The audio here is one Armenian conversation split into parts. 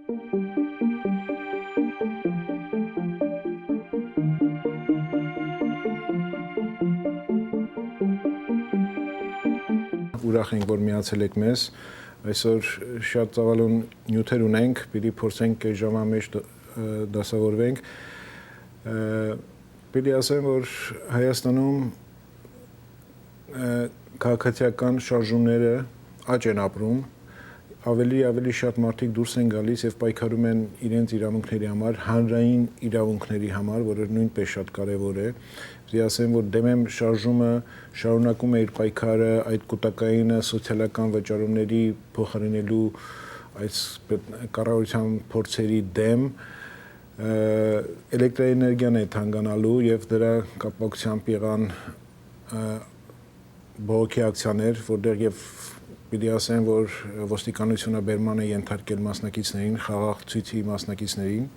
Ուրախ ենք, որ միացել եք մեզ, այսօր շատ ծավալուն նյութեր ունենք, պիտի փորձենք այս ժամվա մեջ դասավորվենք, պիտի ասեմ, որ Հայաստանում քաղաքացիական շարժումները աճ են ապրում, ավելի շատ մարդիկ դուրս են գալիս եւ պայքարում են իրենց իրավունքների համար, հանրային իրավունքների համար, որը նույնպես շատ կարեւոր է։ Պիտի ասեմ, որ դեմեմ շարժումը շարունակում է իր պայքարը այդ կൂട്ടակային սոցիալական վճարումների փոխարինելու այս կառավարության փորձերի դեմ էլեկտրաէներգիան է թանկանալու եւ դրա կապակցությամբ եղան բողոքի ակցիաներ, որտեղ եւ պիտի ասեմ, որ ոստիկանությունը բերման է ենթարկել մասնակիցներին, խաղաղ ցույցի մասնակիցներին,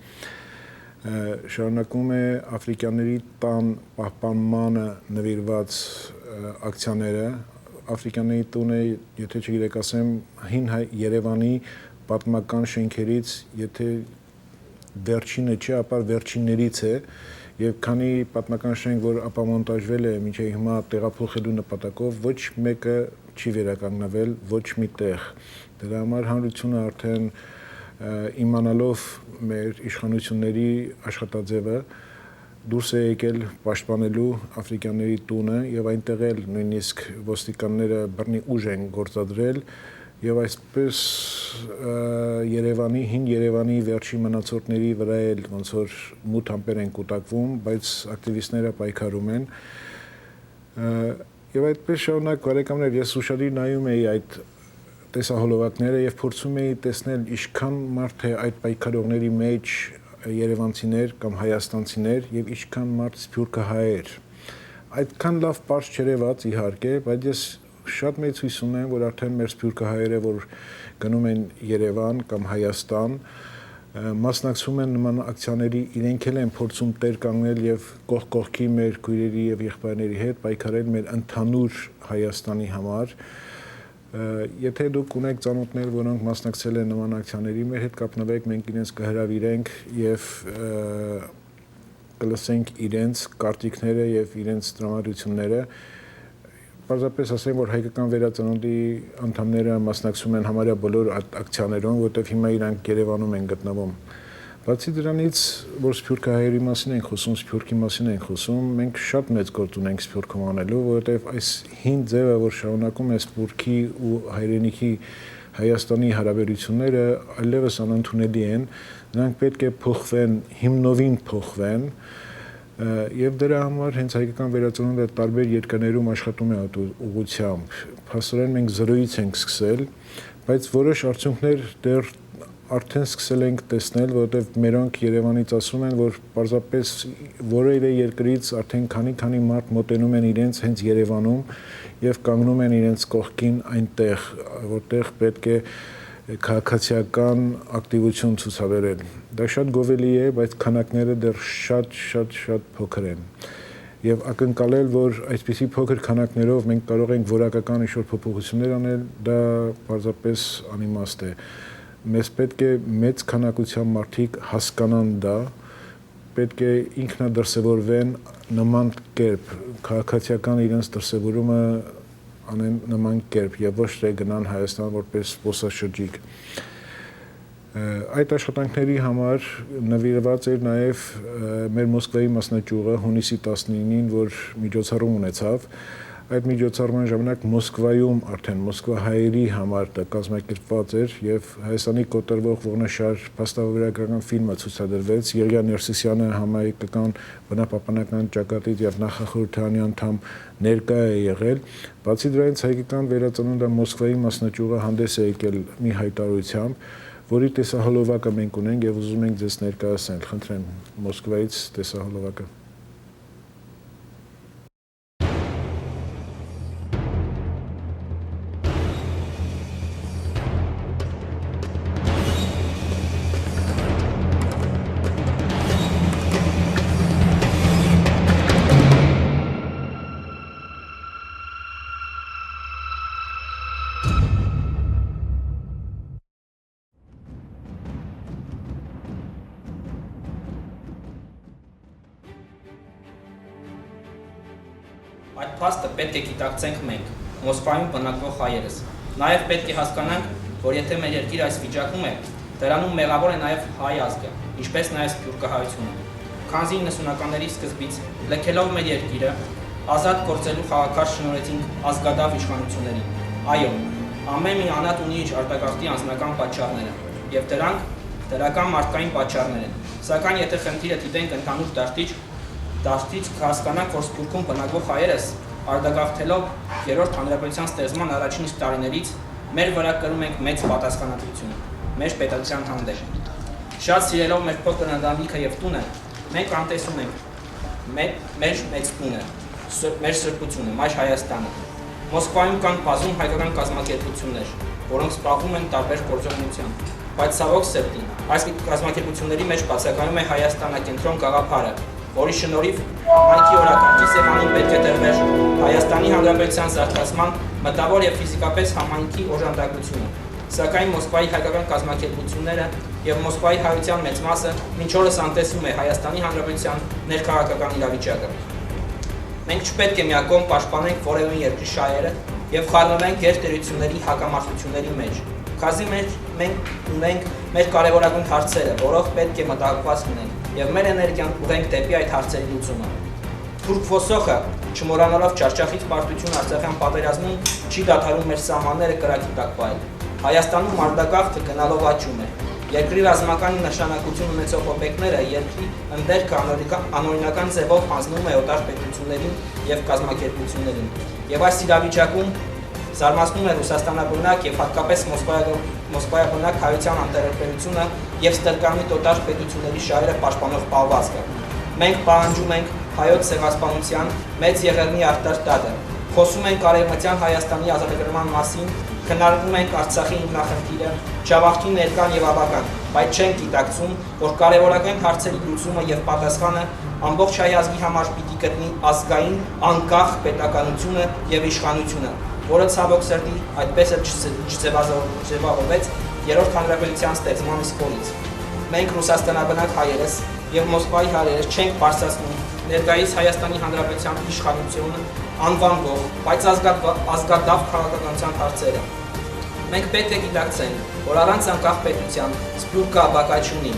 շարունակում է աֆրիկյանների տան պահպանմանը նվիրված ակցիաները, Աֆրիկյանների տունը, եթե չգիտեք ասեմ, հին Երևանի պատմական շենքերից, եթե վերջինը չէ, ապա վերջիններից է, եւ քանի պատմական շենք, որ ապամոնտաժվել է մինչեւ հիմա տեղափոխելու նպատակով, ոչ մեկը չի վերականգնվել ոչ մի տեղ։ Դրա համար հանրությունը արդեն իմանալով մեր իշխանությունների աշխատաձևը դուրս է եկել պաշտպանելու աֆրիկյանների տունը եւ այնտեղ էլ նույնիսկ ոստիկանները բռնի ուժ են գործադրել եւ այսպես հին Երևանի վերջի մնացորդների վրա էլ ոնց որ մութ ամպեր են կուտակվում, բայց ակտիվիստները պայքարում են եւ այդպես շարունակ բարեկամներ, ես ուշադիր նայում էի այդ տեսահոլովակները եւ փորձում էի տեսնել ինչքան մարդ է այդ պայքարողների մեջ երևանցիներ կամ հայաստանցիներ եւ ինչքան մարդ սփյուռքահայեր։ Այդքան լավ པարզ չերևաց իհարկե, բայց ես շատ մեծ հույս ունեմ, որ արդեն մեր սփյուռքահայերը, որ գնում են Երևան կամ Հայաստան, մասնակցում են նման ակցիաների, իրենք էլ են փորձում տեր կանգնել եւ կողքի մեր քույրերի եւ եղբայրների հետ պայքարել մեր ընդհանուր Հայաստանի համար։ Եթե դուք ունեք ծանոթներ, որոնք մասնակցել են նման ակցիաների, մեր հետ կապնվեք, մենք իրենց կհրավիրենք եւ կլսենք իրենց կարծիքները եւ իրենց տրամադրությունները։ Պարզապես ասեմ, որ հայկական վերածնունդի անդամները մասնակցում են համարյա բոլոր ակցիաներում, որտեղ հիմա իրանք Երևանում են գտնվում։ Բացի դրանից, որ սփյուռքահայերի մասին ենք խոսում, սփյուռքի մասին ենք խոսում, մենք շատ մեծ գործ ունենք սփյուռքում անելու, որովհետև այս հին ձևը, որ շարունակում է սփյուռքի ու հայրենիքի Հայաստանի հարաբերությունները, այլևս անընդունելի են, նրանք պետք է փոխվեն, հիմնովին փոխվեն, եւ դրա համար հենց հայկական վերածնունդը տարբեր երկրներում աշխատում է այդ ուղղությամբ։ Փաստորեն մենք զրոյից ենք սկսել, բայց որոշ արդյունքներ դեռ արդեն սկսել ենք տեսնել, որովհետեւ մերոնք Երևանից ասում են, որ պարզապես որևէ երկրից արդեն քանի մարդ մոտենում են իրենց հենց Երևանում եւ կանգնում են իրենց կողքին այնտեղ, որտեղ պետք է քաղաքացիական ակտիվություն ցուցաբերել։ Դա շատ գովելի է, բայց քանակները դեռ շատ փոքր են։ Եվ ակնկալել, որ այսպիսի փոքր քանակներով մենք կարող ենք որակական ինչ-որ փոփոխություններ անել, դա պարզապես անիմաստ է։ Մեզ պետք է մեծ քանակությամբ մարդիկ հասկանան դա, պետք է ինքնադրսևորվեն նման կերպ, քաղաքացիական իրենց դրսևորումը անեն նման կերպ եւ ոչ թե գնան Հայաստան որպես զբոսաշրջիկ։ Այդ աշխատանքների համար նվիրված էր նաեւ մեր Մոսկվայի մասնաճյուղը հունիսի 19-ին, որ միջոցառում ունեցավ։ Այդ միջոցառման ժամանակ Մոսկվայում արդեն մոսկվահայերի համար դա կազմակերպված էր եւ Հայաստանի կոտրվող ողնաշար փաստավավերագրական ֆիլմը ցուցադրվեց։ Եղիա Ներսիսյանը համահայկական բնապահպանական ճակատից եւ նախախորհրդարանի անդամ ներկա է եղել։ Բացի դրանից հայկական վերածնունդը Մոսկվայի մասնաճյուղը հանդես է եկել մի հայտարարությամբ, որի տեսահոլովակը մենք ունենք եւ ուզում ենք ձեզ ներկայացնել։ Խնդրեմ Մոսկվայից տեսահոլովակը։ Այդ փաստը պետք է գիտակցենք մենք, Մոսկվայում բնակվող հայերս։ Նաև պետք է հասկանանք, որ եթե մեր երկիրը այս վիճակում է, դրանում մեղավոր է նաև հայ ազգը, ինչպես նաև սփյուռքահայությունը։ Քանզի 90-ականների սկզբից լքելով մեր երկիրը, ազատ գործելու խաղակարգ շնորհեցինք ազգադավ իշխանություններին։ Այո, ամեն մի անհատ ունի իր արտագաղթի անձնական պատճառները, եւ դրանք դրական մարդկային պատճառներ են։ Սակայն եթե խնդիրը դիտենք ընդհանուր դաշտից հասկանանք, որ Սփյուռքում բնակվող հայերս արտագաղթելով Երրորդ հանրապետության ստեղծման առաջին իսկ տարիներից մեր վրա կրում ենք մեծ պատասխանատվություն մեր պետության հանդեպ։ Շատ սիրելով մեր փոքր ընտանիքը եւ տունը, մենք անտեսում ենք մեր մեծ տունը, մեր սրբությունը, մայր Հայաստանը։ Մոսկվայում կան բազում հայկական կազմակերպություններ, որոնք զբաղվում են տարբեր գործողությունությամբ, բայց ցավոք սրտի, այս կազմակերպությունների մեջ բացակայում է Հայաստանակենտրոն գաղափարը, որի շնորհիվ համայնքի օրակարգի սեղանին պետք է տրվեր Հայաստանի Հանրապետության զարգացման մտավոր եւ ֆիզիկապես համայնքի օժանդակությունը։ Սակայն Մոսկվայի հայկական կազմակերպությունները եւ Մոսկվայի հայության մեծ մասը մինչ օրս անտեսում է Հայաստանի Հանրապետության ներքաղաքական իրավիճակը։ Մենք չպետք է միակողմ պաշտպանենք որևէ երկրի շահերը եւ խառնվենք գերտերությունների հակամարտությունների մեջ։ Քանզի մենք ունենք մեր կարևորագույն հարցերը, որով պետք է մտահոգված լինենք եւ մեր էներգիան ուղենք դեպի այդ հարցերի լուծումը։ Թուրք ոսոխը, չմոռանալով Չարչախից պարտություն Արցախյան պատերազմում, չի դադարում մեր սահմանները կրակի տակ պահել։ Հայաստանում արտագաղթը գնալով աճում է։ Երկրի ռազմական նշանակություն ունեցող օբյեկտները երկրի ընդերքը անօրինական ձևով հանձնում է օտար պետություններին եւ կազմակերպություններին։ Եվ այս իրավիճակում զարմացնում է Ռուսաստանաբնակ եւ հատկապես Մոսկվայաբնակ հայության անտերապերությունը եւ ստրկամիտ օտար պետությունների շահերը պաշտպանող պահվածքը։ Մենք պահանջում ենք հայոց ցեղասպանության մեծ եղեռնի արտարտադը, խոսում ենք Արևմտյան Հայաստանի ազատագրման մասին, քննարկում ենք Արցախի ինքնախնդիրը, Ջավախքի ներկան եւ ապագան, բայց չենք գիտակցում, որ կարևորագույն հարցերի լուծումը եւ պատասխանը ամբողջ հայ ազգի համար պիտի գտնի ազգային անկախ պետականությունը եւ իշխանությունը, որը ցավոք սրտի այդպես էլ չձևավորվեց Երրորդ հանրապետության ստեղծման իսկ օրից։ Մենք Ռուսաստանաբնակ հայերս եւ Մոսկվայի հայերս չենք բարձրացնում ներկայիս Հայաստանի Հանրապետության իշխանությունը անվանվող, բայց ազգադավ քաղաքականության հարցերը։ Մենք պետք է գիտակցենք, որ առանց անկախ պետության Սփյուռքը ապագա չունի։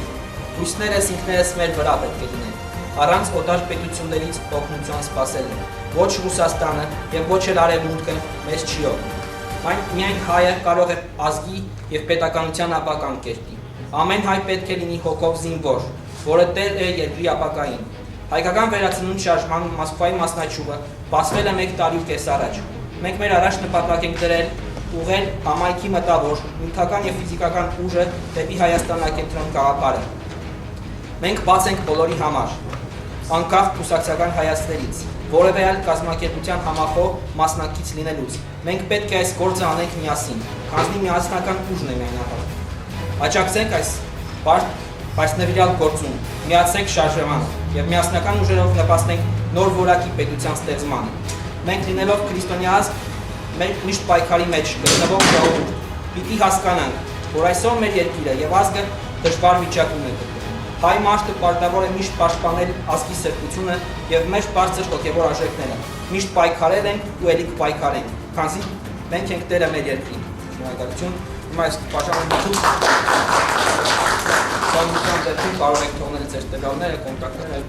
Հույսներս ինքներս մեր վրա պետք է լինեն։ Առանց օտար պետություններից օգնություն սպասելու։ Ոչ Ռուսաստանը եւ ոչ էլ Արևմուտքը մեզ չի օգնում։ Միայն հայը կարող է ազգի եւ պետականության ապագան կերտի։ Ամեն հայ պետք է լինի հոգով զինվոր, որը տեր է երկրի ապագային։ Հայկական վերածնունդ շարժման Մոսկվայի մասնաճյուղը բացվել է 1 տարի ու կես առաջ։ Մենք մեր առաջ նպատակ ենք դրել ուղղել համայնքի մտավոր, նյութական եւ ֆիզիկական ուժը դեպի Հայաստանակենտրոն գաղափարը։ Մենք բաց ենք բոլորի համար, անկախ կուսակցական հայացքներից, որևէ այլ կազմակերպության համախոհ մասնակից լինելուց։ Մենք պետք է այս գործը անենք միասին, քանզի միասնական ուժն է միանահար։ Աջակցենք այս բայց նվիրյալ գործում, միացենք շարժմանը եւ միասնական ուժերով նպաստենք նոր որակի պետության ստեղծմանը։ Մենք լինելով քրիստոնյա ազգ, մենք միշտ պայքարի մեջ գտնվող ժողովուրդ, պիտի հասկանանք, որ այսօր մեր երկիրը եւ ազգը դժվար վիճակում է գտնվում։ Հայ մարդը պարտավոր է միշտ պաշտպանել ազգի սրբությունը եւ մեր բարձր հոգեվոր արժեքները։ Միշտ պայքարել ենք ու ելի կպայքարենք, քանզի մենք ենք տերը մեր երկրի։ Շնորհակալություն։ Հիմա այս պաշտպանություն կարող եք թողնել ձեր տվյալները, կոնտակտները։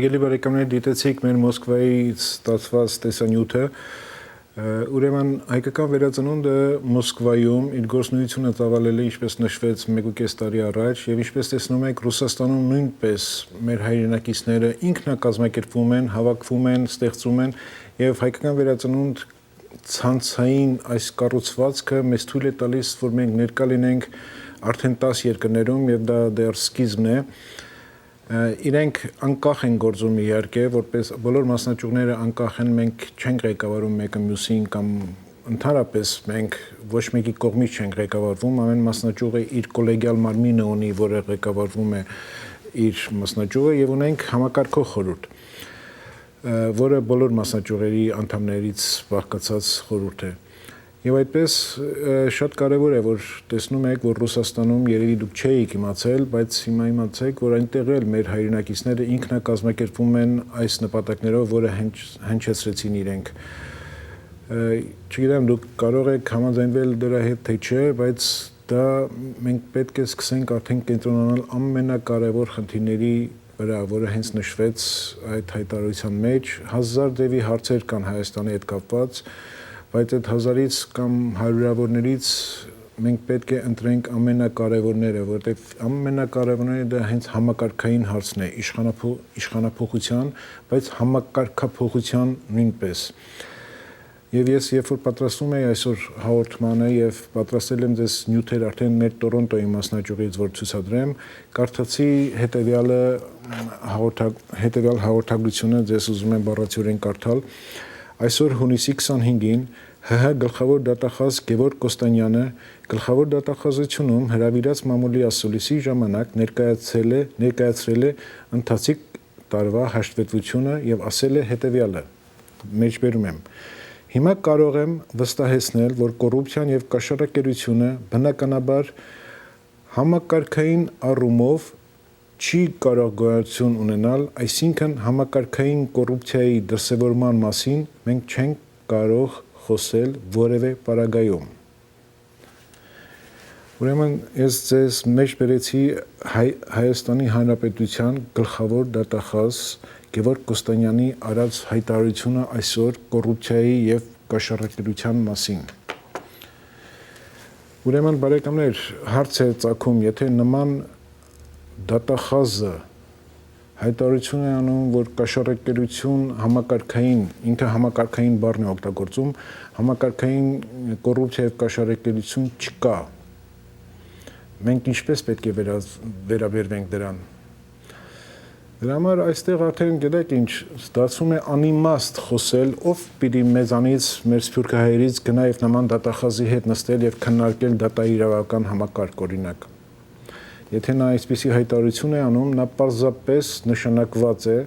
Հարգելի բարեկամներ, դիտեցիք մեր Մոսկվայից ստացված տեսանյութը, ուրեմն հայկական վերածնունդը Մոսկվայում իր գործունեությունը ծավալել է, ինչպես նշվեց 1.5 տարի առաջ, եւ ինչպես տեսնում եք, Ռուսաստանում նույնպես մեր հայրենակիցները ինքնակազմակերպվում են, հավաքվում են, ստեղծում են եւ հայկական վերածնունդ ցանցային այս կառուցվածքը մեզ թույլ է տալիս, որ մենք ներկա լինենք արդեն 10 երկրներում եւ դա դեռ սկիզբն է։ Իրենք անկախ են գործում իհարկե, որպես բոլոր մասնաճյուղները անկախ են, մենք չենք ղեկավարում մեկը մյուսին կամ ընդհանրապես մենք ոչ մեկի կողմից չենք ղեկավարվում, ամեն մասնաճյուղը իր կոլեգիալ մարմինը ունի, որը ղեկավարվում է իր մասնաճյուղը եւ ունենք համակարգող խորհուրդ, որը բոլոր մասնաճյուղերի անդամներից բաղկացած խորհուրդ է։ Եվ այդպես շատ կարևոր է, որ տեսնում եք, որ Ռուսաստանում երևի դուք չէիք իմացել, բայց հիմա իմացեք, որ այնտեղ էլ մեր հայրենակիցները ինքնակազմակերպվում են այս նպատակներով, որը հնչեցրեցին իրենք։ Չգիտեմ, դուք կարող եք համաձայնվել դրա հետ թե չէ, բայց դա մենք պետք է սկսենք արդեն կենտրոնանալ ամենակարևոր խնդիրների վրա, որը հենց նշվեց այդ հայտարարության մեջ, 1000 դեպի հարցեր կան Հայաստանի հետ կապված, բայց այդ 1000-ից կամ հարյուրավորներից մենք պետք է ընտրենք ամենակարևորները, որտեղ ամենակարևորները դա հենց համակարգային հարցն է, իշխանափոխության, բայց համակարգափոխության նույնպես։ Եվ ես երբ որ պատրաստում եմ այսօր հաղորդմանը եւ պատրաստել եմ ձեզ նյութեր արդեն մեր Տորոնտոյի մասնաճյուղից, որ ցուցադրեմ, կարդացի հետեւյալ հաղորդագրությունը, ձեզ ուզում եմ բառացիորեն կարդալ։ Այսօր հունիսի 25-ին ՀՀ գլխավոր դատախազ Գևորգ Կոստանյանը գլխավոր դատախազությունում հրավիրած մամուլի ասուլիսի ժամանակ ներկայացրել է ընթացիկ տարվա հաշտվետվությունը եւ ասել է հետեւյալը. մեջբերում եմ. Հիմա կարող եմ վստահեցնել, որ կոռուպցիան եւ կաշառակերությունը բնականաբար համակարգային առումով չի կարող գոյություն ունենալ, այսինքն համակարգային կոռուպցիայի դրսևորման մասին մենք չենք կարող խոսել որևէ պարագայում։ Ուրեմն ես ձեզ մեջ բերեցի Հայաստանի Հանրապետության գլխավոր դատախազ Գևորգ Կոստանյանի արած հայտարարությունը այսօր կոռուպցիայի եւ կաշառակերության մասին։ Ուրեմն բարեկամներ, հարց է ծագում, եթե նման դատախազը հայտարարություն է անում, որ կաշառակերություն համակարգային, ինքը համակարգային բառն է օգտագործում, համակարգային կոռուպցիա եւ կաշառակերություն չկա։ Մենք ինչպես պետք է վերաբերվենք դրան։ Դրա համար այստեղ արդեն գիտեք ինչ, ստացվում է անիմաստ խոսել, ով պիտի մեզանից, մեր սփյուռքահայերից գնա եւ նման դատախազի հետ նստել եւ քննարկել դատաիրավական համակարգ օրինակ։ Եթե նա այսպիսի հայտարարություն է անում, նա պարզապես նշանակված է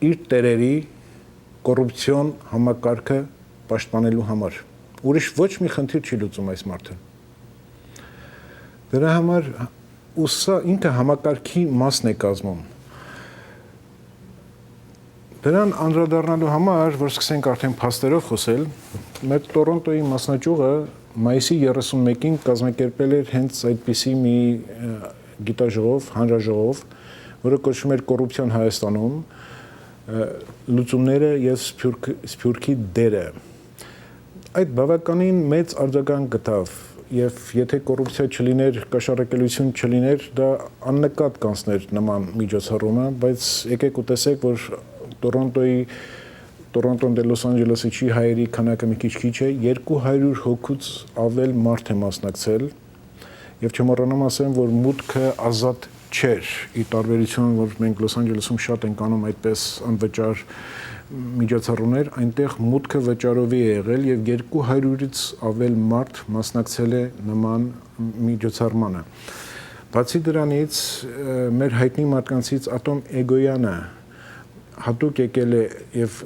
իր տերերի կոռուպցիոն համակարգը պաշտպանելու համար։ Ուրիշ ոչ մի խնդիր չի լուծում այս մարդը։ Դրա համար սա ինքը համակարգի մասն է կազմում։ Դրան անդրադառնալու համար, որ սկսենք արդեն փաստերով խոսել, մեր Տորոնտոյի մասնաճյուղը մայիսի 31-ին կազմակերպել էր հենց այդպիսի մի գիտաժողով, հանրաժողով, որը կոչվում էր կոռուպցիան Հայաստանում, լուծումները եւ Սփյուռքի դերը։ Այդ բավականին մեծ արձագանք գտավ եւ եթե կոռուպցիա չլիներ, կաշառակերություն չլիներ, դա աննկատ կանցներ նման միջոցառումը, բայց եկեք ու տեսեք, որ Տորոնտոն դե Լոս Անջելեսի չի հայերի քանակը մի քիչ է, 200 հոգուց ավել մարդ է մասնակցել եւ չմոռանամ ասեմ, որ մուտքը ազատ չէր, ի տարբերություն, որ մենք Լոս Անջելեսում շատ ենք անում այդպես անվճար միջոցառումներ, այնտեղ մուտքը վճարովի է եղել եւ 200-ից ավել մարդ մասնակցել է նման միջոցառմանը։ Բացի դրանից, մեր հայտնի մարդկանցից Ատոմ Էգոյանը հատուկ եկել է եւ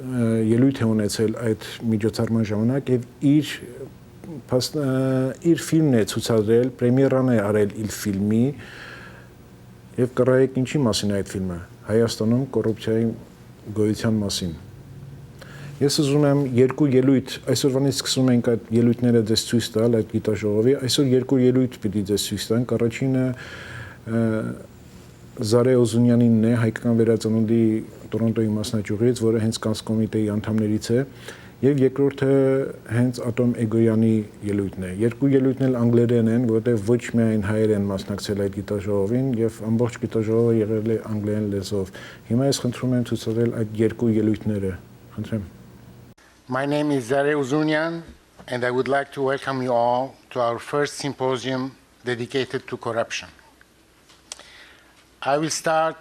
ելույթ է ունեցել այդ միջոցառման ժամանակ եւ իր ֆիլմն է ցուցադրել, պրեմիերան է արել իր ֆիլմի եւ կռայեք ինչի մասին է այդ ֆիլմը, Հայաստանում կոռուպցիայի գոյության մասին։ Ես ուզում եմ երկու ելույթ, այսօրվանից սկսում ենք այդ ելույթները ձեզ ցույց տալ այդ գիտաժողովի, այսօր երկու ելույթ պիտի ձեզ ցույց տանք, առաջինը Զարե Օզունյանինն է, հայկական վերածնունդի Տորոնտոյի մասնաճյուղից, որը հենց կանց կոմիտեի անդամներից է, եւ երկրորդը հենց Ատոմ Էգոյանի ելույթն է։ Երկու ելույթն էլ անգլերեն են, որտեղ ոչ միայն հայեր են մասնակցել այդ գիտաժողովին եւ ամբողջ գիտաժողովը եղել է անգլերեն լեզվով։ Հիմա ես խնդրում եմ ցուցադրել այդ երկու ելույթները։ Խնդրեմ։ My name is Zare Uzunyan, and I would like to welcome you all to our first symposium dedicated to corruption. I will start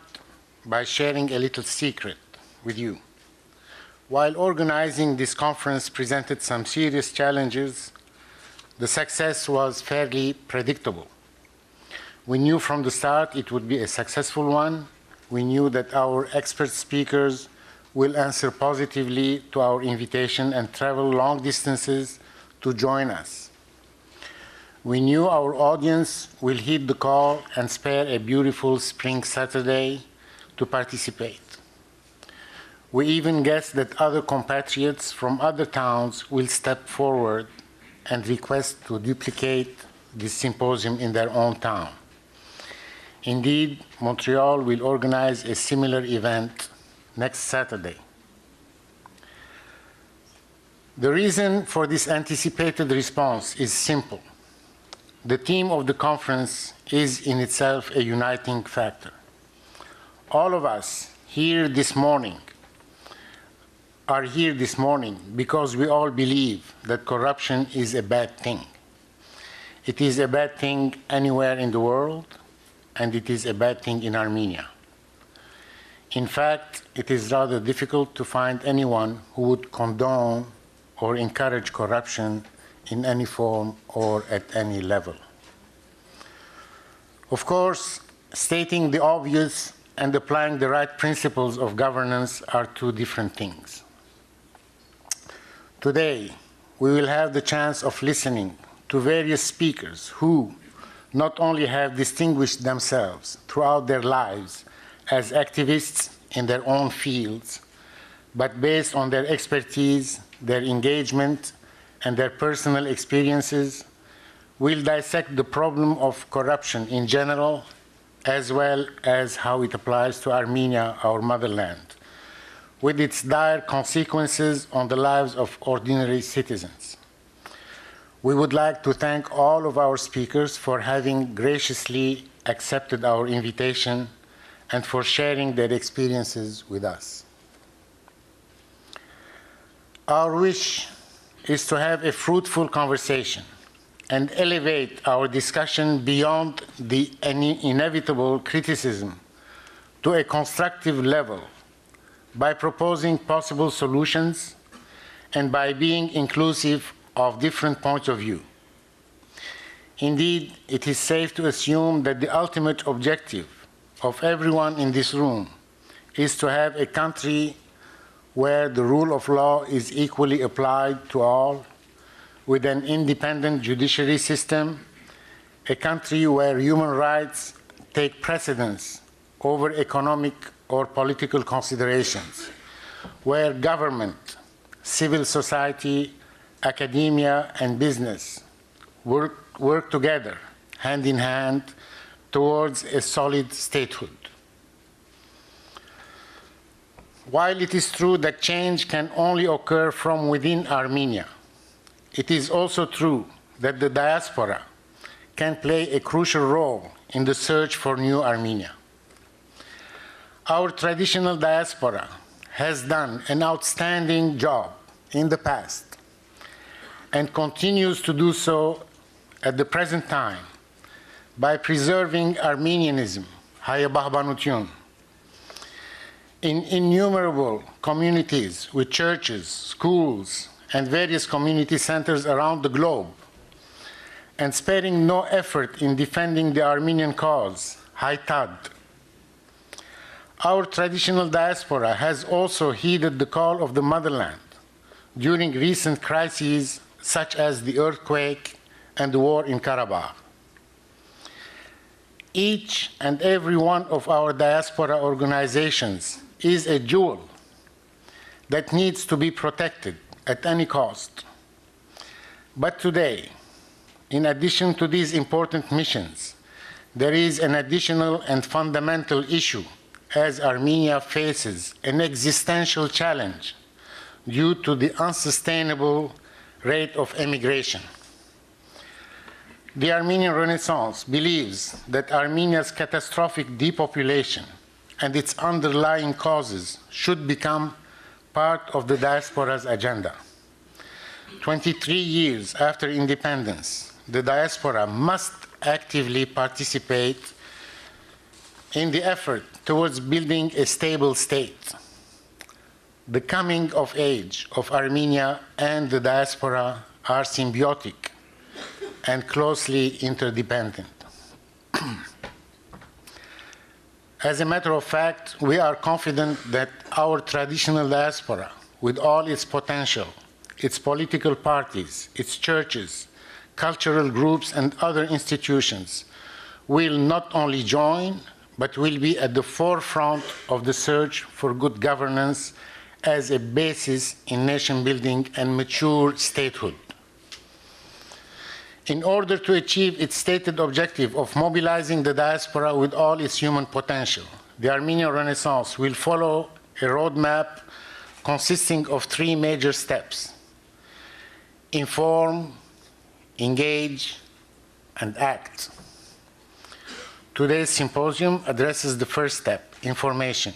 by sharing a little secret with you. While organizing this conference presented some serious challenges, the success was fairly predictable. We knew from the start it would be a successful one. We knew that our expert speakers will answer positively to our invitation and travel long distances to join us. We knew our audience will heed the call and spare a beautiful spring Saturday to participate. We even guessed that other compatriots from other towns will step forward and request to duplicate this symposium in their own town. Indeed, Montreal will organize a similar event next Saturday. The reason for this anticipated response is simple. The theme of the conference is in itself a uniting factor. All of us here this morning are here this morning because we all believe that corruption is a bad thing. It is a bad thing anywhere in the world, and it is a bad thing in Armenia. In fact, it is rather difficult to find anyone who would condone or encourage corruption in any form or at any level. Of course, stating the obvious and applying the right principles of governance are two different things. Today, we will have the chance of listening to various speakers who not only have distinguished themselves throughout their lives as activists in their own fields, but based on their expertise, their engagement, and their personal experiences, will dissect the problem of corruption in general, as well as how it applies to Armenia, our motherland, with its dire consequences on the lives of ordinary citizens. We would like to thank all of our speakers for having graciously accepted our invitation and for sharing their experiences with us. Our wish is to have a fruitful conversation and elevate our discussion beyond the inevitable criticism to a constructive level by proposing possible solutions and by being inclusive of different points of view. Indeed, it is safe to assume that the ultimate objective of everyone in this room is to have a country where the rule of law is equally applied to all, with an independent judiciary system, a country where human rights take precedence over economic or political considerations, where government, civil society, academia, and business work together, hand in hand, towards a solid statehood. While it is true that change can only occur from within Armenia, it is also true that the diaspora can play a crucial role in the search for new Armenia. Our traditional diaspora has done an outstanding job in the past and continues to do so at the present time by preserving Armenianism, Hayabahbanutun, in innumerable communities with churches, schools, and various community centers around the globe, and sparing no effort in defending the Armenian cause, Haytad. Our traditional diaspora has also heeded the call of the motherland during recent crises such as the earthquake and the war in Karabakh. Each and every one of our diaspora organizations is a jewel that needs to be protected at any cost. But today, in addition to these important missions, there is an additional and fundamental issue as Armenia faces an existential challenge due to the unsustainable rate of emigration. The Armenian Renaissance believes that Armenia's catastrophic depopulation and its underlying causes should become part of the diaspora's agenda. 23 years after independence, the diaspora must actively participate in the effort towards building a stable state. The coming of age of Armenia and the diaspora are symbiotic and closely interdependent. As a matter of fact, we are confident that our traditional diaspora, with all its potential, its political parties, its churches, cultural groups, and other institutions, will not only join, but will be at the forefront of the search for good governance as a basis in nation building and mature statehood. In order to achieve its stated objective of mobilizing the diaspora with all its human potential, the Armenian Renaissance will follow a roadmap consisting of 3 major steps: inform, engage, and act. Today's symposium addresses the first step, information.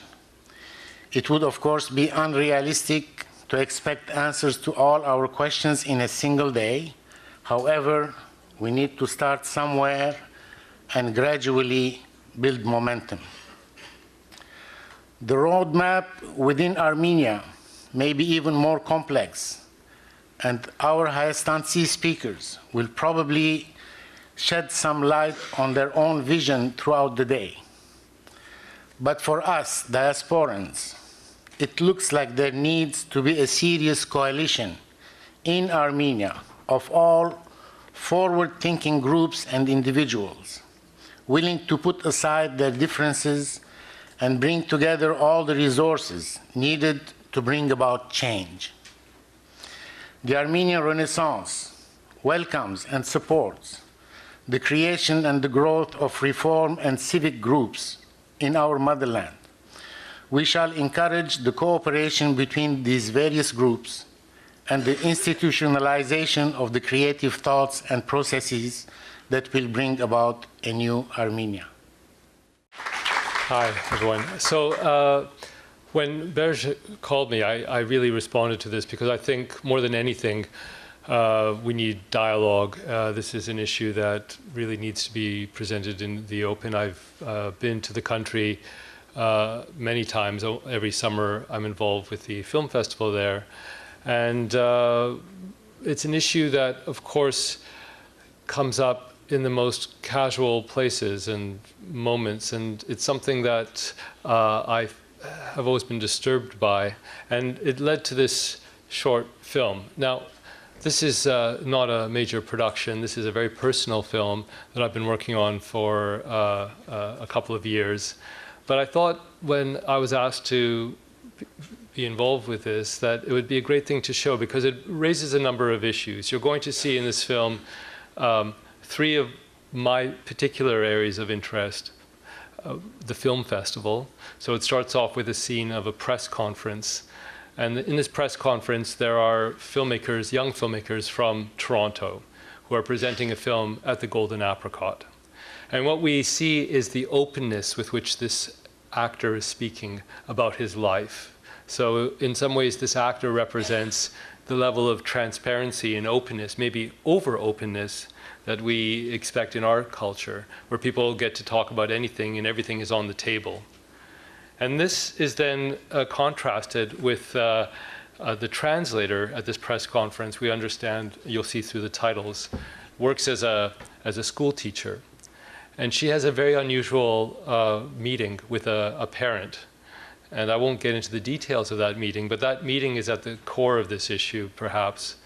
It would, of course, be unrealistic to expect answers to all our questions in a single day. However, we need to start somewhere and gradually build momentum. The roadmap within Armenia may be even more complex, and our Hayastansi speakers will probably shed some light on their own vision throughout the day. But for us, diasporans, it looks like there needs to be a serious coalition in Armenia of all forward-thinking groups and individuals, willing to put aside their differences and bring together all the resources needed to bring about change. The Armenian Renaissance welcomes and supports the creation and the growth of reform and civic groups in our motherland. We shall encourage the cooperation between these various groups and the institutionalization of the creative thoughts and processes that will bring about a new Armenia. Hi, everyone. So when Berj called me, I really responded to this because I think more than anything, we need dialogue. This is an issue that really needs to be presented in the open. I've been to the country many times. Every summer I'm involved with the film festival there. And it's an issue that, of course, comes up in the most casual places and moments. And it's something that I have always been disturbed by. And it led to this short film. Now, this is not a major production. This is a very personal film that I've been working on for a couple of years. But I thought when I was asked to be involved with this, that it would be a great thing to show because it raises a number of issues. You're going to see in this film 3 of my particular areas of interest. The film festival. So it starts off with a scene of a press conference. And in this press conference, there are filmmakers, young filmmakers from Toronto, who are presenting a film at the Golden Apricot. And what we see is the openness with which this actor is speaking about his life. So in some ways, this actor represents the level of transparency and openness, maybe over-openness, that we expect in our culture, where people get to talk about anything and everything is on the table. And this is then contrasted with the translator at this press conference. We understand, you'll see through the titles, works as a school teacher. And she has a very unusual meeting with a parent. And I won't get into the details of that meeting, but that meeting is at the core of this issue, perhaps,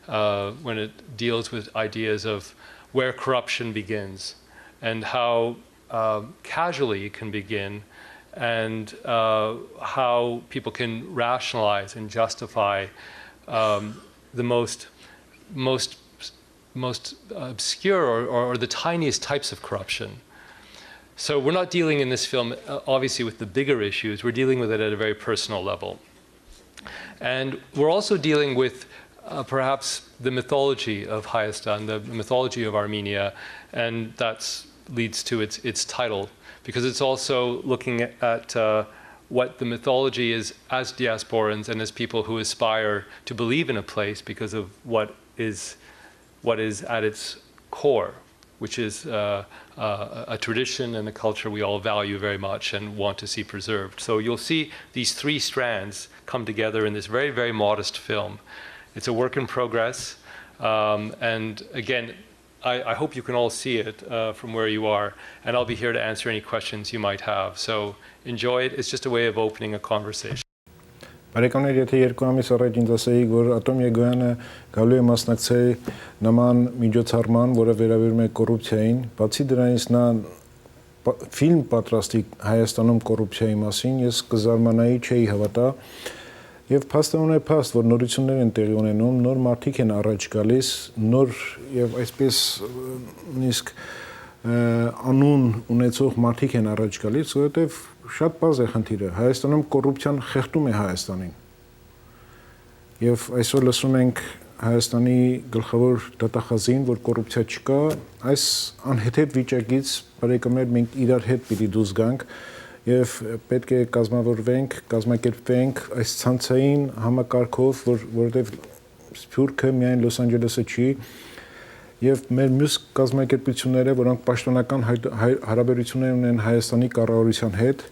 when it deals with ideas of where corruption begins and how casually it can begin and how people can rationalize and justify the most obscure or the tiniest types of corruption. So we're not dealing in this film, obviously, with the bigger issues. We're dealing with it at a very personal level. And we're also dealing with perhaps the mythology of Hayastan, the mythology of Armenia, and that leads to its title, because it's also looking at what the mythology is as diasporans and as people who aspire to believe in a place because of what is at its core, which is a tradition and a culture we all value very much and want to see preserved. So you'll see these three strands come together in this very, very modest film. It's a work in progress. And again, I hope you can all see it from where you are, and I'll be here to answer any questions you might have. So enjoy it. It's just a way of opening a conversation. Բարեկամներ, եթե 2 ամիս առաջ ինձ ասեիք, որ Ատոմ Եգոյանը գալու է մասնակցել նման միջոցառման, որը վերաբերում է կոռուպցիային, բացի դրանից նա ֆիլմ պատրաստի Հայաստանում կոռուպցիայի մասին, ես կզարմանայի, չէի հավատա, եւ փաստորեն է փաստ, որ նորություններ են տեղի ունենում, նոր մարդիկ են առաջ գալիս, նոր եւ այսպես նույնիսկ անուն ունեցող մարդիկ են առաջ գալիս, որովհետեւ շատ բազ է խնդիրը։ Հայաստանում կոռուպցիան խեղդում է Հայաստանին։ Եվ այսօր լսում ենք Հայաստանի գլխավոր դատախազին, որ կոռուպցիա չկա, այս անհեթեթ վիճակից բարեկամներ մենք իրար հետ պիտի դուրս գանք եւ պետք է կազմավորվենք, կազմակերպվենք այս ցանցային համակարգով, որովհետեւ Սփյուռքը միայն Լոս Անջելեսը չի, եւ մեր մյուս կազմակերպությունները, որոնք պաշտոնական հարաբերություններ ունեն Հայաստանի կառավարության հետ,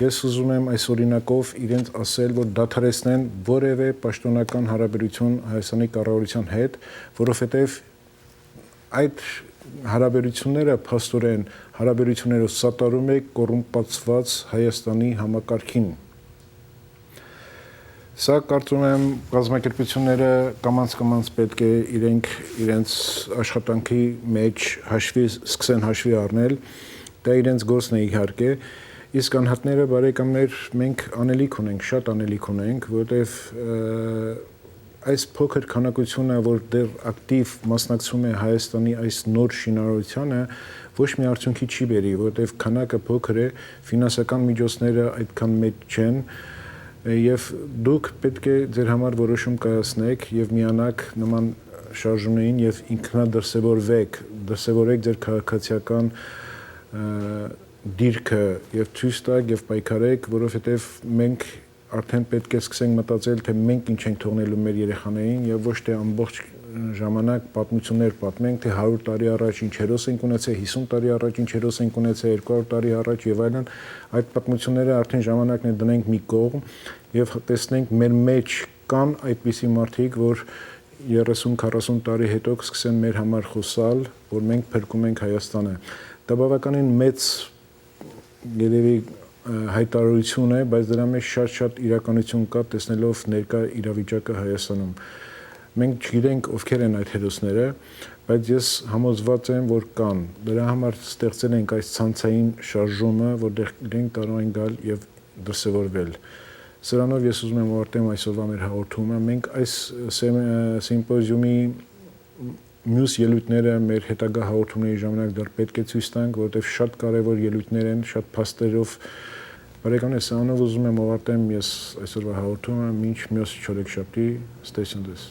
ես ուզում եմ այս օրինակով իրենց ասել, որ դադարեցնեն որևէ պաշտոնական հարաբերություն Հայաստանի կառավարության հետ, որովհետեւ այդ հարաբերությունները փաստորեն հարաբերություններով սատարում է կոռումպացված Հայաստանի համակարգին։ Սա կարծում եմ կազմակերպությունները կամաց պետք է իրենց աշխատանքի մեջ սկսեն հաշվի առնել, դա իրենց գործն է իհարկե, իսկ անհատները բարեկամներ մենք անելիք ունենք, շատ անելիք ունենք, որովհետև այս փոքր քանակությունը, որ դեռ ակտիվ մասնակցում է Հայաստանի այս նոր շինարարությանը, ոչ մի արդյունքի չի բերի, որովհետև քանակը փոքր է, ֆինանսական միջոցները այդքան մեծ չեն, եւ դուք պետք է ձեր համար որոշում կայացնեք եւ միանաք նման շարժումներին եւ ինքնադրսևորեք ձեր քաղաքացիական դիրքը եւ ցույց տաք եւ պայքարեք, որովհետեւ մենք արդեն պետք է սկսենք մտածել, թե մենք ինչ ենք թողնելու մեր երեխաներին եւ ոչ թե ամբողջ ժամանակ պատմություններ պատմենք, թե 100 տարի առաջ ինչ հերոս ենք ունեցել, 50 տարի առաջ ինչ հերոս ենք ունեցել, 200 տարի առաջ եւ այլն, այդ պատմությունները արդեն ժամանակն է դնենք մի կողմ եւ տեսնենք մեր մեջ կան այդպիսի մարդիկ, որ 30-40 տարի հետո կսկսեն մեր համար խոսալ, որ մենք փրկում ենք Հայաստանը։ Դա բավականին մեծ երևի հայտարարություն է, բայց դրա մեջ շատ իրականություն կա տեսնելով ներկա իրավիճակը Հայաստանում։ Մենք չգիտենք ովքեր են այդ հերոսները, բայց ես համոզված եմ, որ կան։ Դրա համար ստեղծել ենք այս ցանցային շարժումը, որտեղ մենք կարող ենք գալ եւ դրսևորվել։ Սրանով ես ուզում եմ ավարտեմ այսօրվա մեր հաղորդումը։ Մենք այս սիմպոզիումի մյուս ելույթները մեր հետագա հաղորդումների ժամանակ դեռ պետք է ցույց տանք, որովհետեւ շատ կարեւոր ելույթներ են, շատ փաստերով։ Բարեկամներ, սրանով ուզում եմ ավարտեմ ես այսօրվա հաղորդումը, մինչ մյուս չորեքշաբթի, stay tuned.